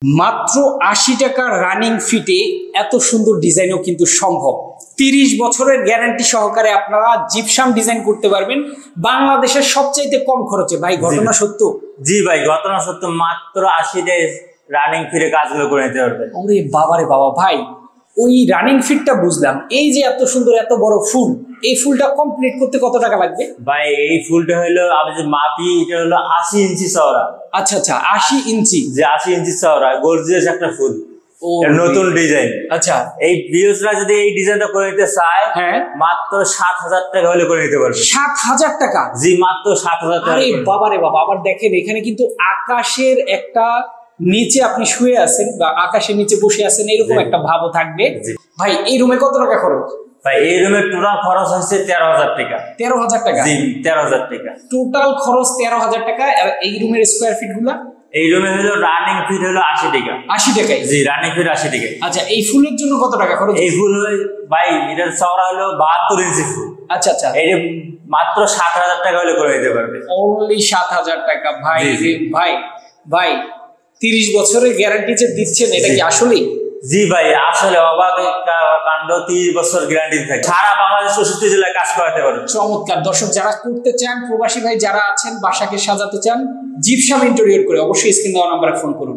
মাত্র ৮০ টাকার রানিং ফিটে এত সুন্দর ডিজাইনও কিন্তু সম্ভব। ৩০ বছরের গ্যারান্টি সহকারে আপনারা জিপসাম ডিজাইন করতে পারবেন বাংলাদেশের সবচাইতে কম খরচে। ভাই ঘটনা সত্য? জি ভাই ঘটনা সত্য, মাত্র ৮০ রানিং ফিটে কাজগুলো করে নিতে পারবেন। ওরে বাবারে বাবা ভাই, ওই রানিং ফিটটা বুঝলাম, এই যে এত সুন্দর এত বড় ফুল, এই ফুলটা কমপ্লিট করতে কত টাকা লাগবে? ভাই এই ফুলটা হলো আমি যে মাপি, এটা হলো ৮০ ইঞ্চি চওড়া। আচ্ছা আচ্ছা, ৮০ ইঞ্চি, যে ৮০ ইঞ্চি চওড়া গর্জিয়াস একটা ফুল, নতুন ডিজাইন। আচ্ছা, এই ভিউয়ার্সরা যদি এই ডিজাইনটা করে নিতে চায়, হ্যাঁ, মাত্র ৭০০০ টাকা হলে করে নিতে পারবে। ৭০০০ টাকা? জি মাত্র ৭০০০ টাকা। আরে বাবারে বাবা, আবার দেখেন এখানে কিন্তু আকাশের একটা নিচে আপনি শুয়ে আছেন বা আকাশের নিচে বসে আছেন এরকম একটা ভাবও থাকবে। ভাই এই রুমে কত টাকা খরচ? ভাই এই রুমের টোটাল খরচ হচ্ছে ১৩০০০ টাকা। ১৩০০০ টাকা? জি ১৩০০০ টাকা টোটাল খরচ ১৩০০০ টাকা। আর এই রুমের স্কোয়ার ফিট গুলা? এই রুমে হলো রানিং ফিট হলো ৮০ টাকা। ৮০ টাকায়? জি রানিং ফিট ৮০ টাকা। আচ্ছা, এই ফুলের জন্য কত টাকা খরচ? এই ফুল ভাই এটার চওড়া হলো ৭২ ইঞ্চি ফুল। আচ্ছা আচ্ছা, এই মাত্র ৭০০০ টাকা হলে করে দিতে পারবে। অনলি ৭০০০ টাকা? ভাই ভাই ভাই ৩০ বছরের গ্যারান্টি যে দিচ্ছেন, এটা কি আসলেই? জি ভাই আসলে অবাক কাণ্ড, ৩০ বছর গ্যারান্টি থাকে, সারা বাংলাদেশ ৬৪ জেলায় কাজ করাতে পারবে। চমৎকার। দর্শক যারা করতে চান, প্রবাসী ভাই যারা আছেন, বাসাকে সাজাতে চান জিপসাম ইন্টেরিয়র করে, অবশ্যই স্ক্রিন দেওয়া নাম্বারে ফোন করুন।